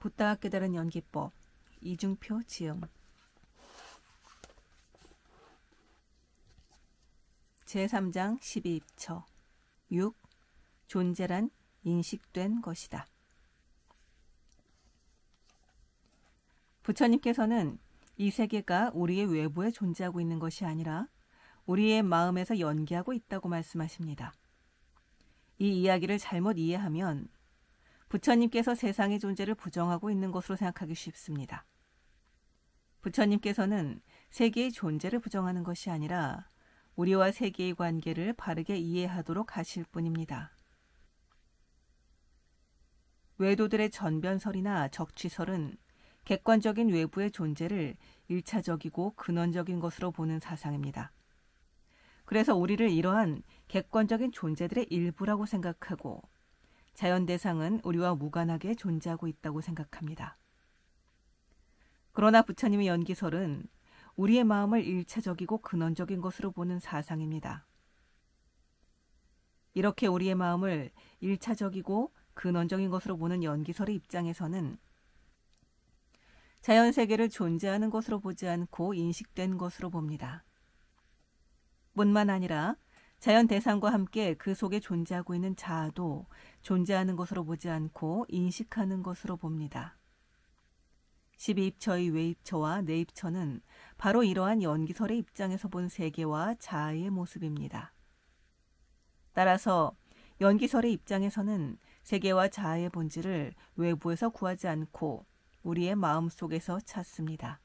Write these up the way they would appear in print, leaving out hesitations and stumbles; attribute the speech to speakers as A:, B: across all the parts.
A: 붙다가 깨달은 연기법 이중표 지음 제3장 12입처 6. 존재란 인식된 것이다. 부처님께서는 이 세계가 우리의 외부에 존재하고 있는 것이 아니라 우리의 마음에서 연기하고 있다고 말씀하십니다. 이 이야기를 잘못 이해하면 부처님께서 세상의 존재를 부정하고 있는 것으로 생각하기 쉽습니다. 부처님께서는 세계의 존재를 부정하는 것이 아니라 우리와 세계의 관계를 바르게 이해하도록 하실 뿐입니다. 외도들의 전변설이나 적취설은 객관적인 외부의 존재를 일차적이고 근원적인 것으로 보는 사상입니다. 그래서 우리를 이러한 객관적인 존재들의 일부라고 생각하고 자연 대상은 우리와 무관하게 존재하고 있다고 생각합니다. 그러나 부처님의 연기설은 우리의 마음을 일차적이고 근원적인 것으로 보는 사상입니다. 이렇게 우리의 마음을 일차적이고 근원적인 것으로 보는 연기설의 입장에서는 자연세계를 존재하는 것으로 보지 않고 인식된 것으로 봅니다. 뿐만 아니라 자연 대상과 함께 그 속에 존재하고 있는 자아도 존재하는 것으로 보지 않고 인식하는 것으로 봅니다. 12입처의 외입처와 내입처는 바로 이러한 연기설의 입장에서 본 세계와 자아의 모습입니다. 따라서 연기설의 입장에서는 세계와 자아의 본질을 외부에서 구하지 않고 우리의 마음속에서 찾습니다.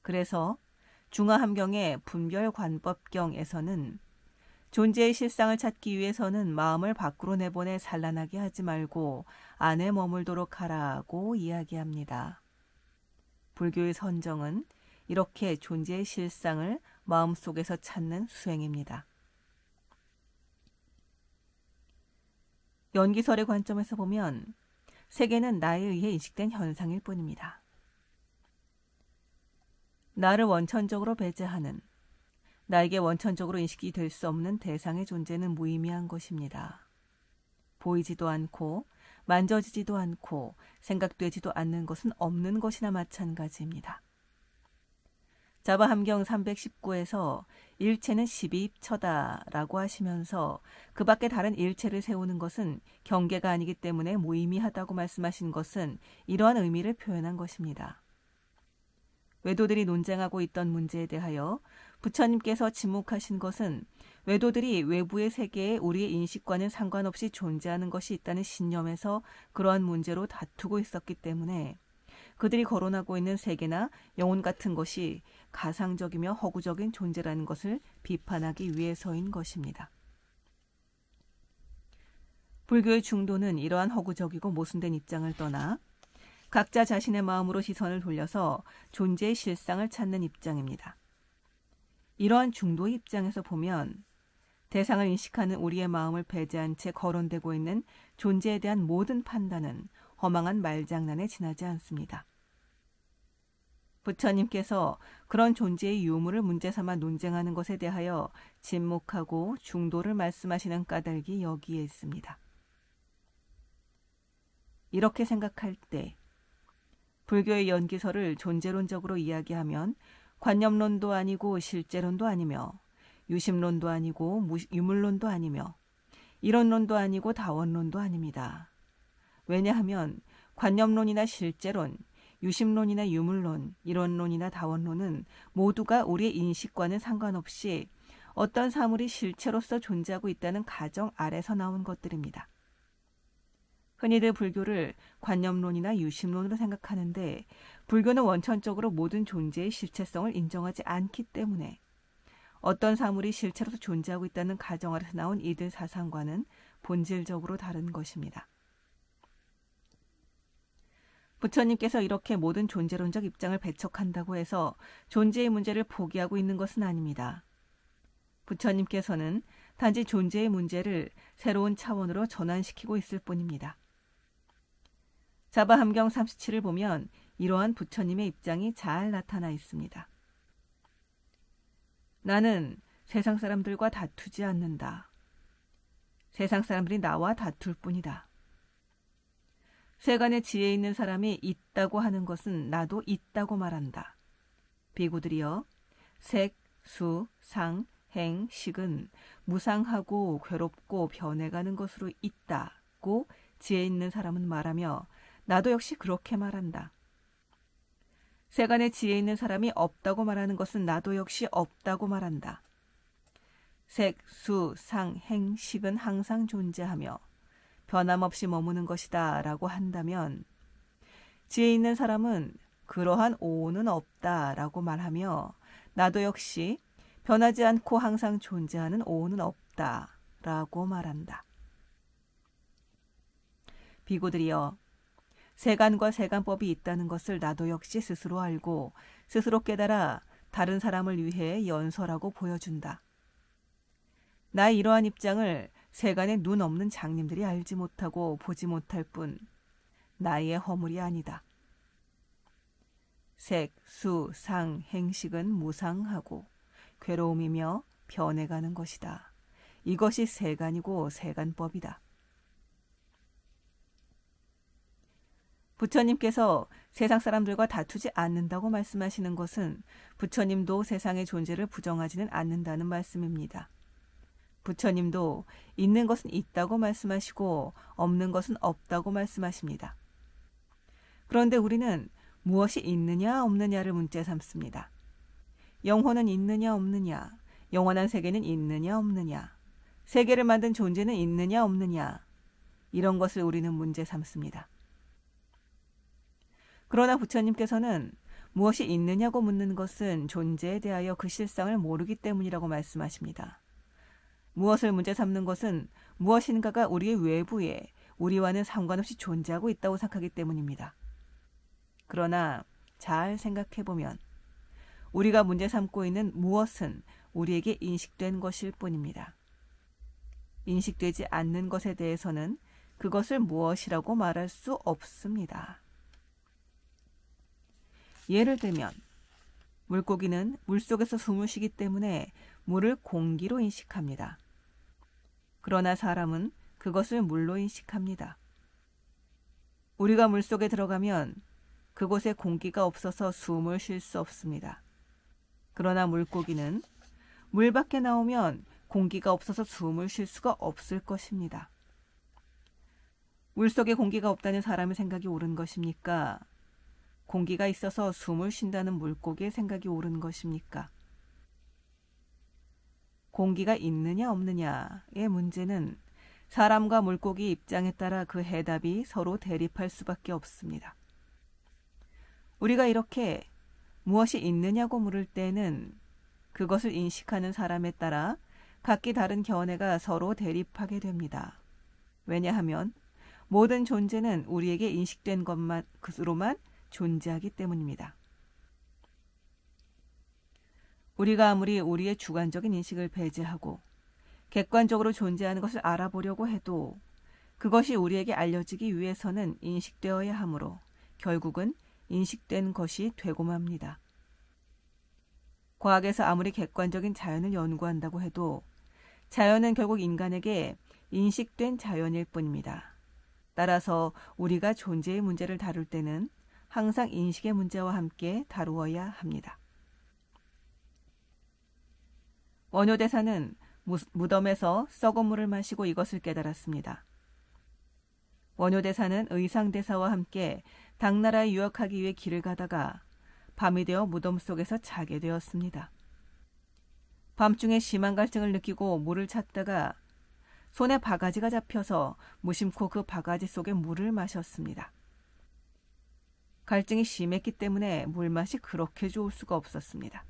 A: 그래서 중화함경의 분별관법경에서는 존재의 실상을 찾기 위해서는 마음을 밖으로 내보내 산란하게 하지 말고 안에 머물도록 하라고 이야기합니다. 불교의 선정은 이렇게 존재의 실상을 마음속에서 찾는 수행입니다. 연기설의 관점에서 보면 세계는 나에 의해 인식된 현상일 뿐입니다. 나를 원천적으로 배제하는, 나에게 원천적으로 인식이 될 수 없는 대상의 존재는 무의미한 것입니다. 보이지도 않고 만져지지도 않고 생각되지도 않는 것은 없는 것이나 마찬가지입니다. 자바함경 319에서 일체는 12입처다라고 하시면서 그 밖에 다른 일체를 세우는 것은 경계가 아니기 때문에 무의미하다고 말씀하신 것은 이러한 의미를 표현한 것입니다. 외도들이 논쟁하고 있던 문제에 대하여 부처님께서 지목하신 것은 외도들이 외부의 세계에 우리의 인식과는 상관없이 존재하는 것이 있다는 신념에서 그러한 문제로 다투고 있었기 때문에 그들이 거론하고 있는 세계나 영혼 같은 것이 가상적이며 허구적인 존재라는 것을 비판하기 위해서인 것입니다. 불교의 중도는 이러한 허구적이고 모순된 입장을 떠나 각자 자신의 마음으로 시선을 돌려서 존재의 실상을 찾는 입장입니다. 이러한 중도의 입장에서 보면 대상을 인식하는 우리의 마음을 배제한 채 거론되고 있는 존재에 대한 모든 판단은 허망한 말장난에 지나지 않습니다. 부처님께서 그런 존재의 유무를 문제 삼아 논쟁하는 것에 대하여 침묵하고 중도를 말씀하시는 까닭이 여기에 있습니다. 이렇게 생각할 때 불교의 연기설을 존재론적으로 이야기하면 관념론도 아니고 실제론도 아니며 유심론도 아니고 유물론도 아니며 이론론도 아니고 다원론도 아닙니다. 왜냐하면 관념론이나 실제론, 유심론이나 유물론, 이론론이나 다원론은 모두가 우리의 인식과는 상관없이 어떤 사물이 실체로서 존재하고 있다는 가정 아래서 나온 것들입니다. 흔히들 불교를 관념론이나 유심론으로 생각하는데 불교는 원천적으로 모든 존재의 실체성을 인정하지 않기 때문에 어떤 사물이 실체로서 존재하고 있다는 가정 아래서 나온 이들 사상과는 본질적으로 다른 것입니다. 부처님께서 이렇게 모든 존재론적 입장을 배척한다고 해서 존재의 문제를 포기하고 있는 것은 아닙니다. 부처님께서는 단지 존재의 문제를 새로운 차원으로 전환시키고 있을 뿐입니다. 자바함경 37을 보면 이러한 부처님의 입장이 잘 나타나 있습니다. 나는 세상 사람들과 다투지 않는다. 세상 사람들이 나와 다툴 뿐이다. 세간에 지혜 있는 사람이 있다고 하는 것은 나도 있다고 말한다. 비구들이여, 색, 수, 상, 행, 식은 무상하고 괴롭고 변해가는 것으로 있다고 지혜 있는 사람은 말하며 나도 역시 그렇게 말한다. 세간에 지혜 있는 사람이 없다고 말하는 것은 나도 역시 없다고 말한다. 색, 수, 상, 행, 식은 항상 존재하며 변함없이 머무는 것이다 라고 한다면 지혜 있는 사람은 그러한 오는 없다 라고 말하며 나도 역시 변하지 않고 항상 존재하는 오는 없다 라고 말한다. 비구들이여, 세간과 세간법이 있다는 것을 나도 역시 스스로 알고 스스로 깨달아 다른 사람을 위해 연설하고 보여준다. 나의 이러한 입장을 세간에 눈 없는 장님들이 알지 못하고 보지 못할 뿐 나의 허물이 아니다. 색, 수, 상, 행식은 무상하고 괴로움이며 변해가는 것이다. 이것이 세간이고 세간법이다. 부처님께서 세상 사람들과 다투지 않는다고 말씀하시는 것은 부처님도 세상의 존재를 부정하지는 않는다는 말씀입니다. 부처님도 있는 것은 있다고 말씀하시고 없는 것은 없다고 말씀하십니다. 그런데 우리는 무엇이 있느냐 없느냐를 문제 삼습니다. 영혼은 있느냐 없느냐, 영원한 세계는 있느냐 없느냐, 세계를 만든 존재는 있느냐 없느냐, 이런 것을 우리는 문제 삼습니다. 그러나 부처님께서는 무엇이 있느냐고 묻는 것은 존재에 대하여 그 실상을 모르기 때문이라고 말씀하십니다. 무엇을 문제 삼는 것은 무엇인가가 우리의 외부에 우리와는 상관없이 존재하고 있다고 생각하기 때문입니다. 그러나 잘 생각해보면 우리가 문제 삼고 있는 무엇은 우리에게 인식된 것일 뿐입니다. 인식되지 않는 것에 대해서는 그것을 무엇이라고 말할 수 없습니다. 예를 들면 물고기는 물속에서 숨을 쉬기 때문에 물을 공기로 인식합니다. 그러나 사람은 그것을 물로 인식합니다. 우리가 물속에 들어가면 그곳에 공기가 없어서 숨을 쉴 수 없습니다. 그러나 물고기는 물 밖에 나오면 공기가 없어서 숨을 쉴 수가 없을 것입니다. 물속에 공기가 없다는 사람의 생각이 옳은 것입니까? 공기가 있어서 숨을 쉰다는 물고기의 생각이 옳은 것입니까? 공기가 있느냐 없느냐의 문제는 사람과 물고기 입장에 따라 그 해답이 서로 대립할 수밖에 없습니다. 우리가 이렇게 무엇이 있느냐고 물을 때는 그것을 인식하는 사람에 따라 각기 다른 견해가 서로 대립하게 됩니다. 왜냐하면 모든 존재는 우리에게 인식된 것만으로만 존재하기 때문입니다. 우리가 아무리 우리의 주관적인 인식을 배제하고 객관적으로 존재하는 것을 알아보려고 해도 그것이 우리에게 알려지기 위해서는 인식되어야 하므로 결국은 인식된 것이 되고 맙니다. 과학에서 아무리 객관적인 자연을 연구한다고 해도 자연은 결국 인간에게 인식된 자연일 뿐입니다. 따라서 우리가 존재의 문제를 다룰 때는 항상 인식의 문제와 함께 다루어야 합니다. 원효대사는 무덤에서 썩은 물을 마시고 이것을 깨달았습니다. 원효대사는 의상대사와 함께 당나라에 유학하기 위해 길을 가다가 밤이 되어 무덤 속에서 자게 되었습니다. 밤중에 심한 갈증을 느끼고 물을 찾다가 손에 바가지가 잡혀서 무심코 그 바가지 속에 물을 마셨습니다. 갈증이 심했기 때문에 물맛이 그렇게 좋을 수가 없었습니다.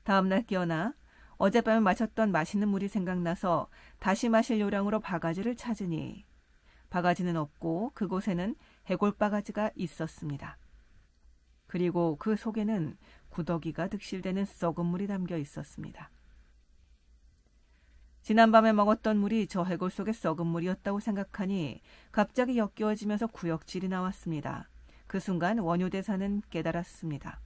A: 다음날 깨어나 어젯밤에 마셨던 맛있는 물이 생각나서 다시 마실 요량으로 바가지를 찾으니 바가지는 없고 그곳에는 해골바가지가 있었습니다. 그리고 그 속에는 구더기가 득실되는 썩은 물이 담겨 있었습니다. 지난밤에 먹었던 물이 저 해골 속의 썩은 물이었다고 생각하니 갑자기 역겨워지면서 구역질이 나왔습니다. 그 순간 원효대사는 깨달았습니다.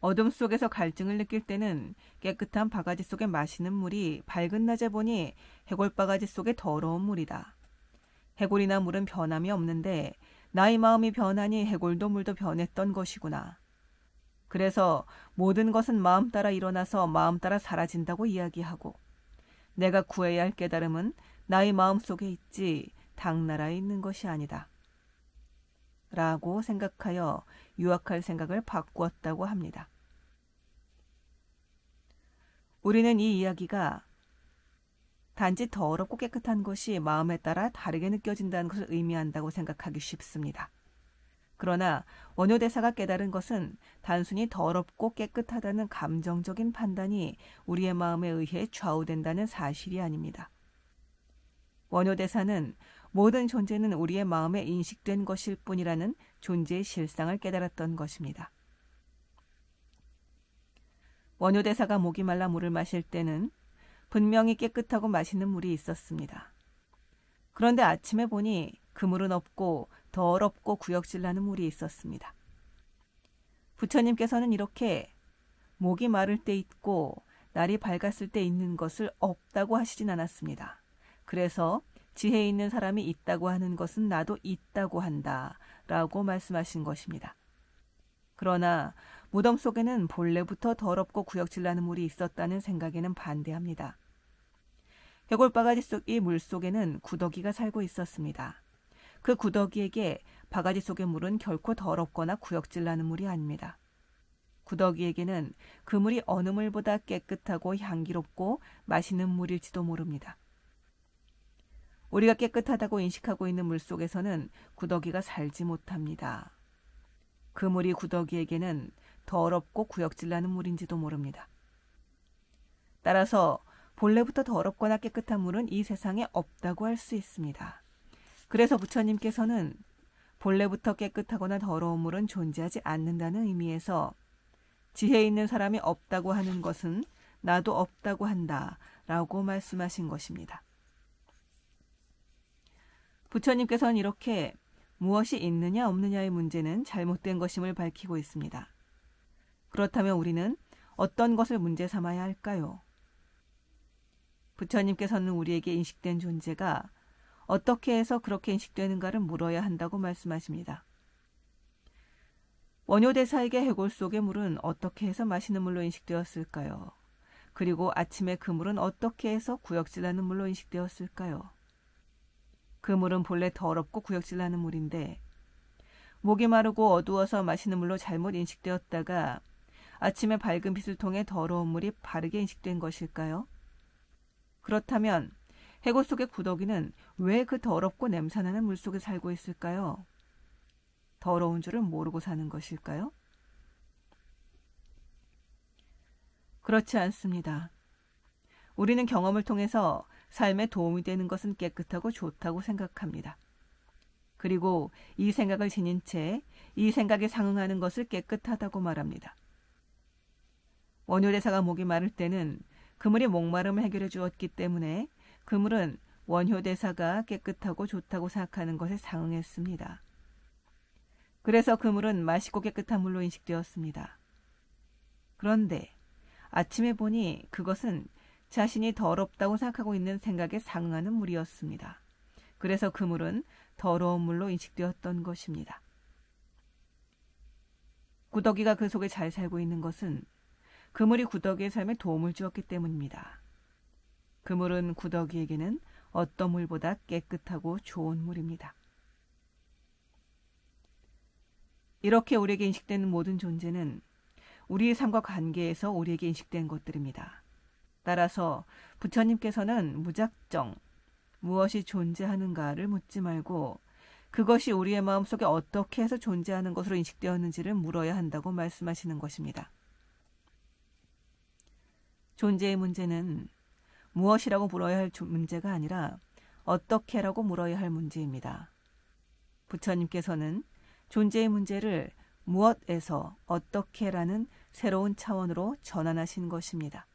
A: 어둠 속에서 갈증을 느낄 때는 깨끗한 바가지 속에 마시는 물이 밝은 낮에 보니 해골바가지 속의 더러운 물이다. 해골이나 물은 변함이 없는데 나의 마음이 변하니 해골도 물도 변했던 것이구나. 그래서 모든 것은 마음 따라 일어나서 마음 따라 사라진다고 이야기하고 내가 구해야 할 깨달음은 나의 마음 속에 있지 당나라에 있는 것이 아니다. 라고 생각하여 유학할 생각을 바꾸었다고 합니다. 우리는 이 이야기가 단지 더럽고 깨끗한 것이 마음에 따라 다르게 느껴진다는 것을 의미한다고 생각하기 쉽습니다. 그러나 원효대사가 깨달은 것은 단순히 더럽고 깨끗하다는 감정적인 판단이 우리의 마음에 의해 좌우된다는 사실이 아닙니다. 원효대사는 모든 존재는 우리의 마음에 인식된 것일 뿐이라는 존재의 실상을 깨달았던 것입니다. 원효대사가 목이 말라 물을 마실 때는 분명히 깨끗하고 맛있는 물이 있었습니다. 그런데 아침에 보니 그 물은 없고 더럽고 구역질나는 물이 있었습니다. 부처님께서는 이렇게 목이 마를 때 있고 날이 밝았을 때 있는 것을 없다고 하시진 않았습니다. 그래서 지혜 있는 사람이 있다고 하는 것은 나도 있다고 한다 라고 말씀하신 것입니다. 그러나 무덤 속에는 본래부터 더럽고 구역질나는 물이 있었다는 생각에는 반대합니다. 해골바가지 속 이 물 속에는 구더기가 살고 있었습니다. 그 구더기에게 바가지 속의 물은 결코 더럽거나 구역질나는 물이 아닙니다. 구더기에게는 그 물이 어느 물보다 깨끗하고 향기롭고 맛있는 물일지도 모릅니다. 우리가 깨끗하다고 인식하고 있는 물 속에서는 구더기가 살지 못합니다. 그 물이 구더기에게는 더럽고 구역질나는 물인지도 모릅니다. 따라서 본래부터 더럽거나 깨끗한 물은 이 세상에 없다고 할 수 있습니다. 그래서 부처님께서는 본래부터 깨끗하거나 더러운 물은 존재하지 않는다는 의미에서 지혜 있는 사람이 없다고 하는 것은 나도 없다고 한다 라고 말씀하신 것입니다. 부처님께서는 이렇게 무엇이 있느냐 없느냐의 문제는 잘못된 것임을 밝히고 있습니다. 그렇다면 우리는 어떤 것을 문제 삼아야 할까요? 부처님께서는 우리에게 인식된 존재가 어떻게 해서 그렇게 인식되는가를 물어야 한다고 말씀하십니다. 원효대사에게 해골 속의 물은 어떻게 해서 마시는 물로 인식되었을까요? 그리고 아침에 그 물은 어떻게 해서 구역질나는 물로 인식되었을까요? 그 물은 본래 더럽고 구역질나는 물인데 목이 마르고 어두워서 마시는 물로 잘못 인식되었다가 아침에 밝은 빛을 통해 더러운 물이 바르게 인식된 것일까요? 그렇다면 해골 속의 구더기는 왜 그 더럽고 냄새나는 물 속에 살고 있을까요? 더러운 줄을 모르고 사는 것일까요? 그렇지 않습니다. 우리는 경험을 통해서 삶에 도움이 되는 것은 깨끗하고 좋다고 생각합니다. 그리고 이 생각을 지닌 채 이 생각에 상응하는 것을 깨끗하다고 말합니다. 원효대사가 목이 마를 때는 그물이 목마름을 해결해 주었기 때문에 그물은 원효대사가 깨끗하고 좋다고 생각하는 것에 상응했습니다. 그래서 그물은 맛있고 깨끗한 물로 인식되었습니다. 그런데 아침에 보니 그것은 자신이 더럽다고 생각하고 있는 생각에 상응하는 물이었습니다. 그래서 그 물은 더러운 물로 인식되었던 것입니다. 구더기가 그 속에 잘 살고 있는 것은 그 물이 구더기의 삶에 도움을 주었기 때문입니다. 그 물은 구더기에게는 어떤 물보다 깨끗하고 좋은 물입니다. 이렇게 우리에게 인식되는 모든 존재는 우리의 삶과 관계에서 우리에게 인식된 것들입니다. 따라서 부처님께서는 무작정 무엇이 존재하는가를 묻지 말고 그것이 우리의 마음속에 어떻게 해서 존재하는 것으로 인식되었는지를 물어야 한다고 말씀하시는 것입니다. 존재의 문제는 무엇이라고 물어야 할 문제가 아니라 어떻게라고 물어야 할 문제입니다. 부처님께서는 존재의 문제를 무엇에서 어떻게라는 새로운 차원으로 전환하신 것입니다.